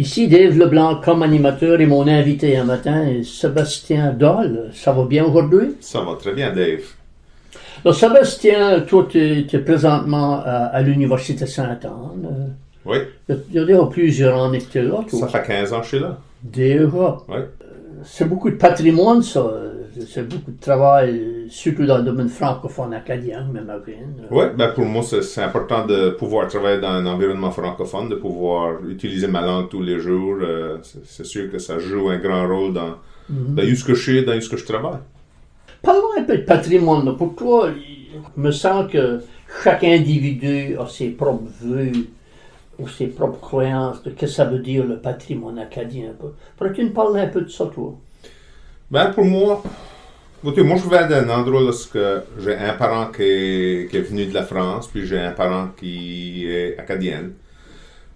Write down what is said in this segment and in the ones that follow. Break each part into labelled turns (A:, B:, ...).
A: Ici, Dave Leblanc comme animateur et mon invité un matin, Sébastien Doll. Ça va bien aujourd'hui?
B: Ça va très bien, Dave.
A: Alors, Sébastien, toi, tu es présentement à l'Université Sainte-Anne.
B: Oui.
A: Il y a déjà plusieurs années que tu es là, toi.
B: Ça fait 15 ans que je suis là.
A: Déjà.
B: Oui.
A: C'est beaucoup de patrimoine, ça. C'est beaucoup de travail, surtout dans le domaine francophone acadien, même à Green.
B: Oui, pour moi, c'est important de pouvoir travailler dans un environnement francophone, de pouvoir utiliser ma langue tous les jours. C'est sûr que ça joue un grand rôle dans ce que je suis, dans ce que je travaille.
A: Parlons un peu de patrimoine. Là. Pour toi, il me semble que chaque individu a ses propres vues ou ses propres croyances de ce que ça veut dire le patrimoine acadien. Pourrais-tu nous parler un peu de ça, toi?
B: Pour moi, moi je viens d'un endroit où j'ai un parent qui est venu de la France, puis j'ai un parent qui est acadien.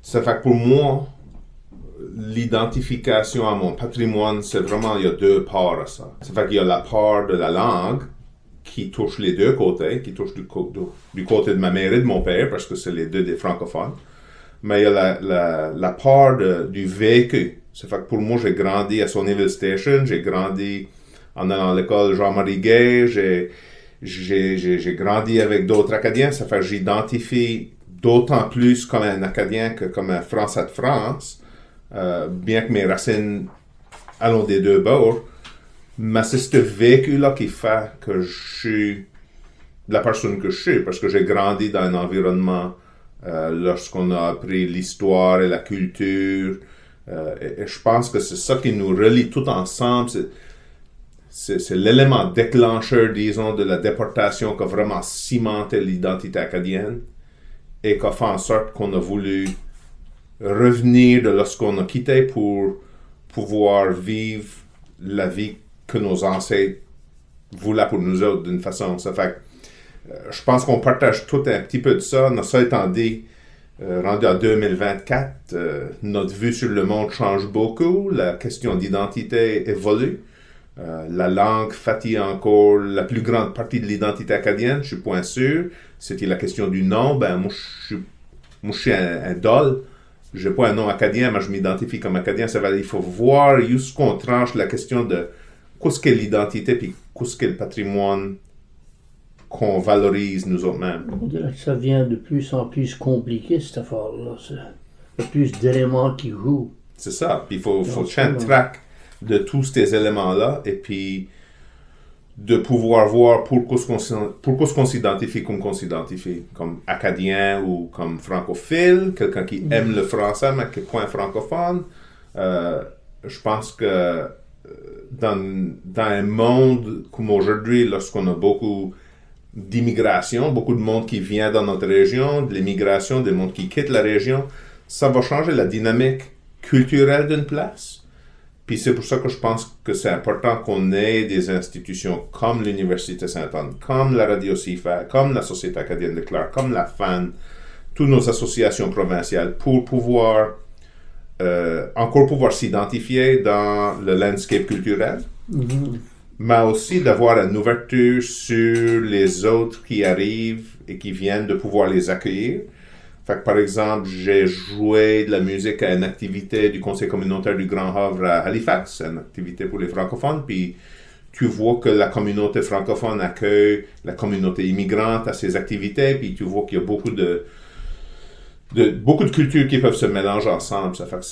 B: Ça fait que pour moi, l'identification à mon patrimoine, c'est vraiment, il y a deux parts à ça. Ça fait qu'il y a la part de la langue qui touche les deux côtés, qui touche du côté de ma mère et de mon père, parce que c'est les deux des francophones. Mais il y a la part du vécu. Ça fait que pour moi, j'ai grandi à Sonyville Station, j'ai grandi en allant à l'école Jean-Marie Gay, j'ai grandi avec d'autres Acadiens. Ça fait que j'identifie d'autant plus comme un Acadien que comme un Français de France, bien que mes racines allons des deux bords. Mais c'est ce vécu-là qui fait que je suis la personne que je suis, parce que j'ai grandi dans un environnement lorsqu'on a appris l'histoire et la culture. Et je pense que c'est ça qui nous relie tout ensemble. C'est l'élément déclencheur, disons, de la déportation qui a vraiment cimenté l'identité acadienne et qui a fait en sorte qu'on a voulu revenir de lorsqu'on a quitté pour pouvoir vivre la vie que nos ancêtres voulaient pour nous autres d'une façon. Ça fait que je pense qu'on partage tout un petit peu de ça. Ça étant dit, rendu à 2024, notre vue sur le monde change beaucoup. La question d'identité évolue. La langue fatigue encore la plus grande partie de l'identité acadienne, je suis point sûr. C'était la question du nom. Moi, je suis un Doll. Je n'ai pas un nom acadien, mais je m'identifie comme acadien. Ça va, il faut voir jusqu'on tranche la question de qu'est-ce qu'est l'identité puis qu'est-ce qu'est le patrimoine qu'on valorise nous autres-mêmes.
A: On dirait que ça vient de plus en plus compliqué, cette affaire-là. Il y a plus d'éléments qui jouent.
B: C'est ça. Puis il faut faire track de tous ces éléments-là et puis de pouvoir voir pourquoi est-ce qu'on s'identifie comme qu'on s'identifie, comme acadien ou comme francophile, quelqu'un qui aime le français mais qui n'est pas un francophone. Je pense que dans un monde comme aujourd'hui, lorsqu'on a beaucoup d'immigration, beaucoup de monde qui vient dans notre région, de l'immigration, des monde qui quitte la région, ça va changer la dynamique culturelle d'une place. Puis c'est pour ça que je pense que c'est important qu'on ait des institutions comme l'Université Sainte-Anne, comme la Radio CIFA, comme la Société acadienne de Clark, comme la FAN, toutes nos associations provinciales pour pouvoir encore pouvoir s'identifier dans le landscape culturel, mais aussi d'avoir une ouverture sur les autres qui arrivent et qui viennent, de pouvoir les accueillir. Fait que, par exemple, j'ai joué de la musique à une activité du Conseil communautaire du Grand Havre à Halifax, une activité pour les francophones, puis tu vois que la communauté francophone accueille la communauté immigrante à ces activités, puis tu vois qu'il y a beaucoup de cultures qui peuvent se mélanger ensemble. Ça fait que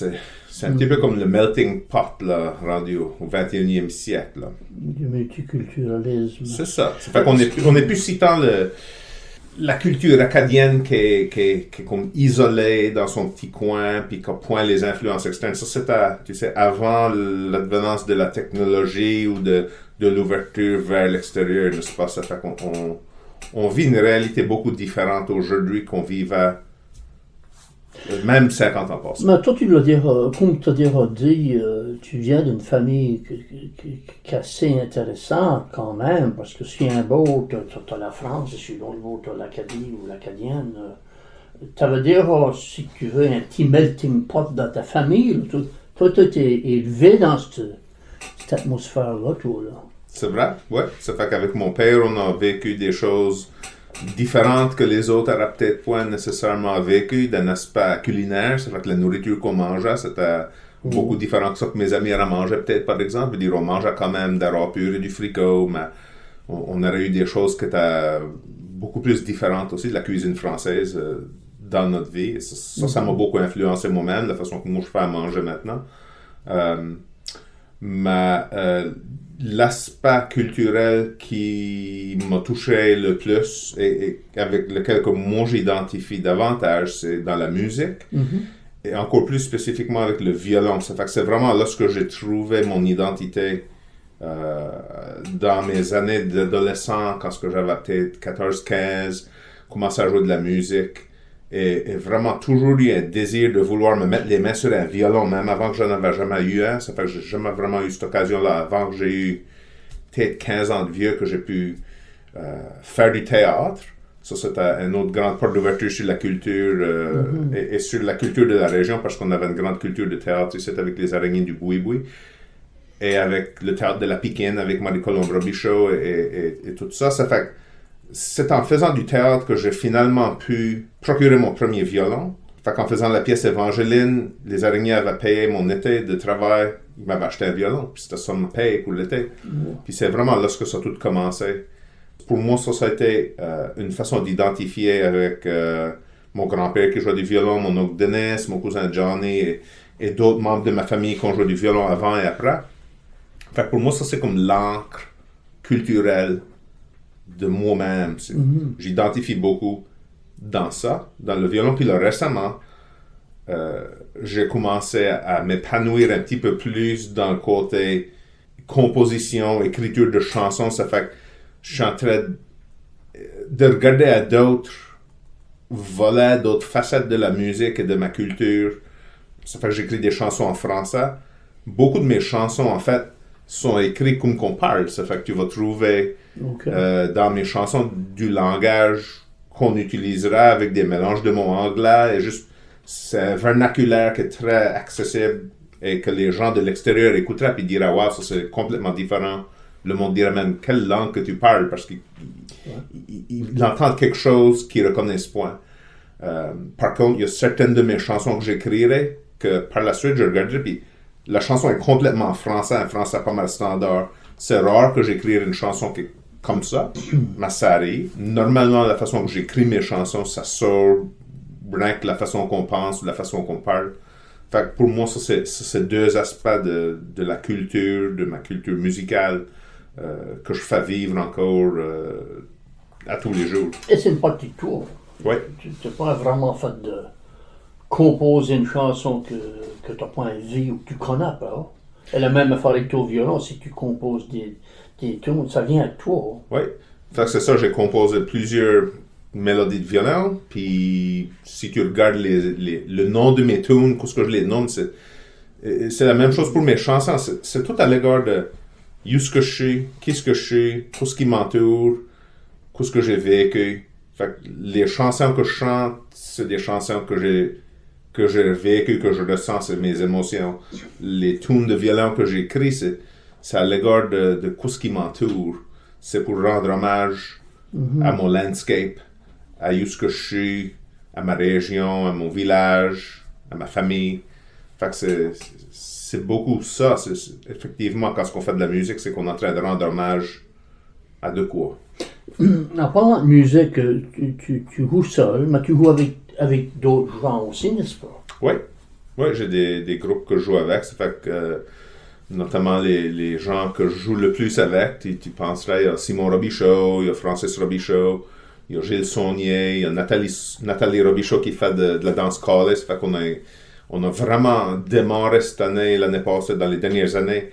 B: c'est un petit peu comme le melting pot, là, rendu au 21e siècle. Là.
A: Du multiculturalisme.
B: C'est ça. Ça fait qu'on est plus si tant la culture acadienne qui est comme isolée dans son petit coin, puis qui a point les influences externes. Ça, c'était, avant l'advenance de la technologie ou de l'ouverture vers l'extérieur, n'est-ce pas? Ça fait qu'on vit une réalité beaucoup différente aujourd'hui qu'on vivait même 50 ans passés.
A: Mais toi, comme tu as déjà dit, tu viens d'une famille qui est assez intéressante quand même, parce que si un bord, tu as la France, et si l'autre bord, tu as l'Acadie ou l'Acadienne. Ça veut dire, si tu veux, un petit melting pot dans ta famille. Toi, tu es élevé dans cette atmosphère-là, toi, là.
B: C'est vrai, ouais. Ça fait qu'avec mon père, on a vécu des choses différente que les autres n'auraient peut-être pas nécessairement vécu d'un aspect culinaire. C'est vrai que la nourriture qu'on mangeait, c'était beaucoup différent que ça que mes amis auraient mangé peut-être, par exemple. Dire, on mangeait quand même des rats purs et du fricot, mais on aurait eu des choses qui étaient beaucoup plus différentes aussi de la cuisine française dans notre vie. Et ça m'a beaucoup influencé moi-même, la façon que moi je fais à manger maintenant. Mais l'aspect culturel qui m'a touché le plus et avec lequel que moi j'identifie davantage, c'est dans la musique. Et encore plus spécifiquement avec le violon. Ça fait que c'est vraiment là que j'ai trouvé mon identité dans mes années d'adolescent, quand j'avais peut-être 14-15, commencé à jouer de la musique. Et vraiment toujours eu un désir de vouloir me mettre les mains sur un violon, même avant que je n'avais jamais eu un. Ça fait que j'ai jamais vraiment eu cette occasion-là, avant que j'ai eu peut-être 15 ans de vieux, que j'ai pu faire du théâtre. Ça, c'était une autre grande porte d'ouverture sur la culture et sur la culture de la région, parce qu'on avait une grande culture de théâtre ici avec les araignées du Boui-Boui et avec le théâtre de la Piquine, avec Marie-Colombe Robichaud et tout ça. Ça fait que c'est en faisant du théâtre que j'ai finalement pu procurer mon premier violon. Fait qu'en faisant la pièce Évangeline, les araignées avaient payé mon été de travail. Ils m'avaient acheté un violon, puis c'était ça me paye pour l'été. Puis c'est vraiment là que ça a tout commencé. Pour moi, ça a été une façon d'identifier avec mon grand-père qui jouait du violon, mon oncle Denis, mon cousin Johnny et d'autres membres de ma famille qui ont joué du violon avant et après. Fait que pour moi, ça c'est comme l'encre culturelle de moi-même. J'identifie beaucoup dans ça, dans le violon. Puis là, récemment, j'ai commencé à m'épanouir un petit peu plus dans le côté composition, écriture de chansons. Ça fait que je suis en train de regarder à d'autres volets, d'autres facettes de la musique et de ma culture. Ça fait que j'écris des chansons en français. Beaucoup de mes chansons, en fait, sont écrites comme qu'on parle. Ça fait que tu vas trouver dans mes chansons du langage qu'on utilisera avec des mélanges de mots anglais et juste c'est un vernaculaire qui est très accessible et que les gens de l'extérieur écouteraient et diraient « Wow, ça c'est complètement différent ». Le monde dirait même « Quelle langue que tu parles ?» parce qu'ils entendent quelque chose qu'ils ne reconnaissent point. Par contre, il y a certaines de mes chansons que j'écrirai que par la suite je regarderai puis la chanson est complètement en français, un français pas mal standard. C'est rare que j'écrive une chanson qui est comme ça, mais ça arrive. Normalement, la façon que j'écris mes chansons, ça sort rien que la façon qu'on pense ou la façon qu'on parle. Fait que pour moi, ça c'est deux aspects de la culture, de ma culture musicale que je fais vivre encore à tous les jours.
A: Et c'est une partie de toi.
B: Oui.
A: Tu n'as pas vraiment fait de composer une chanson que tu n'as pas envie ou que tu connais pas. Et la même affaire avec ton violon, si tu composes des tunes, ça vient à toi.
B: Oui. Fait que c'est ça, j'ai composé plusieurs mélodies de violon, puis si tu regardes le nom de mes tunes, qu'est-ce que je les nomme, c'est la même chose pour mes chansons. C'est tout à l'égard de où ce que je suis, qu'est-ce que je suis, qu'est-ce qui m'entoure, qu'est-ce que j'ai vécu. Fait que les chansons que je chante, c'est des chansons que j'ai vécues, que je ressens, c'est mes émotions. Les tunes de violon que j'écris, c'est à l'égard de ce qui m'entoure. C'est pour rendre hommage à mon landscape, à où ce que je suis, à ma région, à mon village, à ma famille. Fait que c'est beaucoup ça. Effectivement, quand on fait de la musique, c'est qu'on est en train de rendre hommage à de quoi.
A: En parlant de musique, tu joues seul, mais tu joues avec d'autres gens aussi, n'est-ce pas?
B: Oui. Oui, j'ai des groupes que je joue avec. Ça fait que, notamment les gens que je joue le plus avec, tu penserais, il y a Simon Robichaud, il y a Francis Robichaud, il y a Gilles Saunier, il y a Nathalie Robichaud qui fait de la danse calée. Ça fait qu'on a vraiment démarré cette année, l'année passée, dans les dernières années,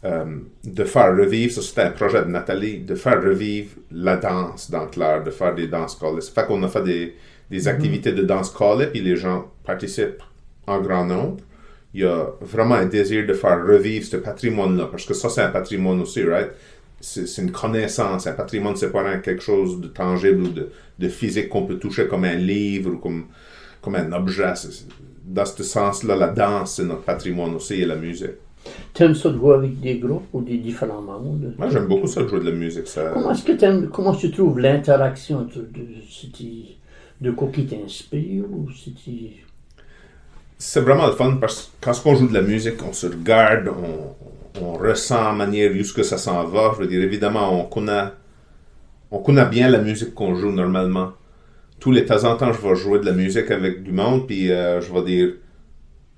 B: de faire revivre, ça c'était un projet de Nathalie, de faire revivre la danse dans Clare, de faire des danses calées. Ça fait qu'on a fait des activités de danse calée, puis les gens participent en grand nombre. Il y a vraiment un désir de faire revivre ce patrimoine-là, parce que ça c'est un patrimoine aussi, right? C'est une connaissance. Un patrimoine, c'est pas quelque chose de tangible ou de physique qu'on peut toucher comme un livre ou comme un objet. Dans ce sens-là, la danse, c'est notre patrimoine aussi et la musique.
A: T'aimes ça de jouer avec des groupes ou des différents mondes?
B: Moi, j'aime beaucoup ça de jouer de la musique. Ça...
A: Comment tu trouves l'interaction de quoi qui t'inspire ou
B: C'est vraiment le fun parce que quand on joue de la musique, on se regarde, on ressent en manière où ce que ça s'en va. Je veux dire, évidemment, on connaît bien la musique qu'on joue normalement. Tous les temps en temps, je vais jouer de la musique avec du monde, puis je vais dire,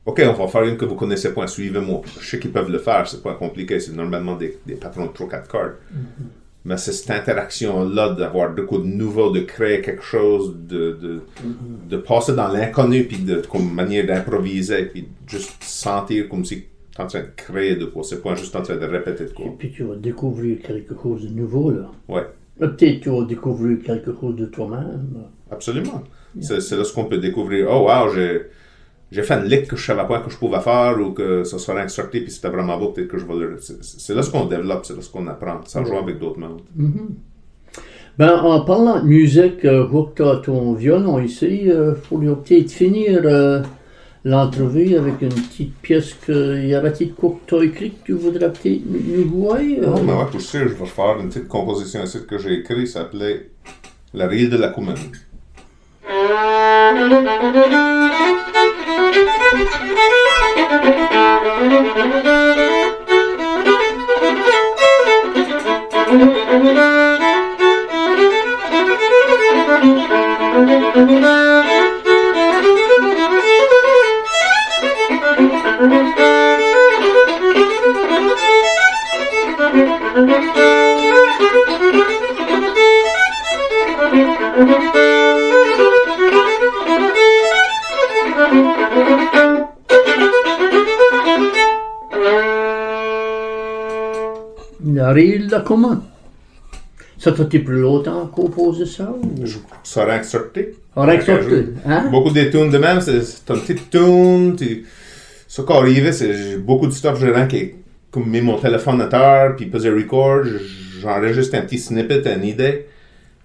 B: OK, on va faire une que vous connaissez pas, suivez-moi. Je sais qu'ils peuvent le faire, c'est pas compliqué, c'est normalement des patrons de 3-4 cordes. Mm-hmm. Mais c'est cette interaction-là d'avoir de quoi de nouveau, de créer quelque chose, de passer dans l'inconnu, puis comme manière d'improviser, puis juste sentir comme si tu es en train de créer de quoi. C'est pas juste en train de répéter de quoi.
A: Et puis tu vas découvrir quelque chose de nouveau, là.
B: Ouais.
A: Peut-être tu vas découvrir quelque chose de toi-même.
B: Absolument. Yeah. C'est là ce qu'on peut découvrir. Oh wow, j'ai fait une lick que je savais pas que je pouvais faire ou que ça serait instructé puis c'était vraiment beau, peut-être que je vais le... C'est là ce qu'on développe, c'est là ce qu'on apprend, sans jouer avec d'autres mondes.
A: Mm-hmm. Ben, en parlant de musique, je vois que tu as ton violon ici. Faut peut-être finir l'entrevue avec une petite pièce y aura-t-il quoi que tu as écrit que tu voudrais peut-être nous jouer?
B: Non, mais ouais, pour sûr, je vais faire une petite composition ici que j'ai écrite, ça s'appelait La Rille de la Commune.
A: La Rille de la Commune. Ça t'a-tu plus longtemps à composer ça? Ou...
B: Ça aurait excerpté.
A: Hein?
B: Beaucoup des tunes de même, c'est une petite tune. Ce qui arrivait, c'est beaucoup de stuff, j'ai rien qui comme mis mon téléphone à terre, puis faisait record, j'enregistre un petit snippet, une idée.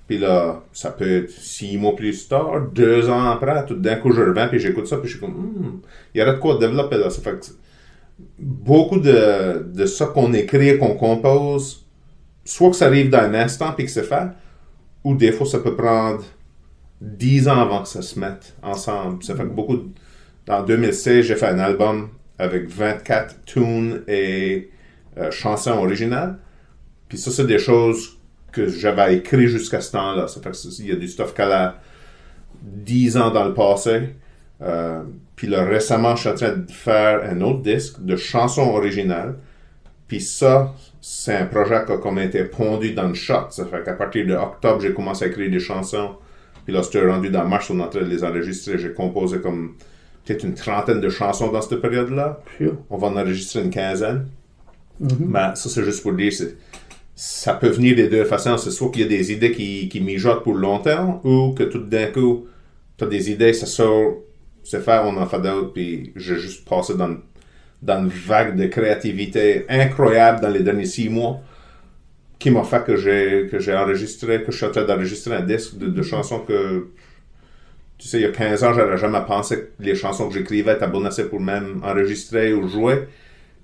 B: Puis là, ça peut être 6 mois plus tard, 2 ans après, tout d'un coup je reviens, puis j'écoute ça, puis je suis comme, il y aurait de quoi développer là. Ça fait que beaucoup de ça qu'on écrit, qu'on compose, soit que ça arrive dans un instant puis que c'est fait, ou des fois ça peut prendre 10 ans avant que ça se mette ensemble. Ça fait que beaucoup... En 2016, j'ai fait un album avec 24 tunes et chansons originales. Puis ça, c'est des choses que j'avais écrites jusqu'à ce temps-là. Ça fait qu'il y a du stuff qu'elle a 10 ans dans le passé. Puis là, récemment, je suis en train de faire un autre disque de chansons originales. Puis ça, c'est un projet qui a comme été pondu dans le shot. Ça fait qu'à partir d'octobre, j'ai commencé à écrire des chansons. Puis là, c'était rendu dans mars, on est en train de les enregistrer. J'ai composé comme peut-être une trentaine de chansons dans cette période-là. On va en enregistrer une quinzaine. Mm-hmm. Mais ça, c'est juste pour dire, ça peut venir des deux façons. C'est soit qu'il y a des idées qui mijotent pour longtemps, ou que tout d'un coup, tu as des idées, ça sort, c'est fait, on en fait d'autres, puis j'ai juste passé dans une vague de créativité incroyable dans les derniers 6 mois, qui m'a fait que j'ai enregistré, que je suis en train d'enregistrer un disque de chansons que, tu sais, il y a 15 ans, j'aurais jamais pensé que les chansons que j'écrivais étaient bonnes assez pour même enregistrer ou jouer.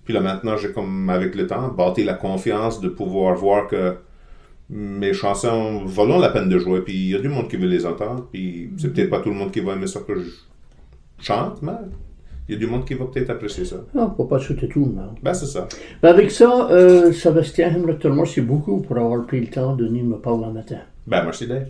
B: Puis là, maintenant, j'ai comme, avec le temps, bâti la confiance de pouvoir voir que mes chansons valent la peine de jouer. Puis il y a du monde qui veut les entendre. Puis c'est peut-être pas tout le monde qui va aimer ça que je chante, mais il y a du monde qui va peut-être apprécier ça.
A: Non, faut pas sauter tout, non.
B: Ben, c'est ça.
A: Ben, avec ça, Sébastien, j'aimerais te remercier beaucoup pour avoir pris le temps de venir me parler le matin.
B: Ben, merci Dave.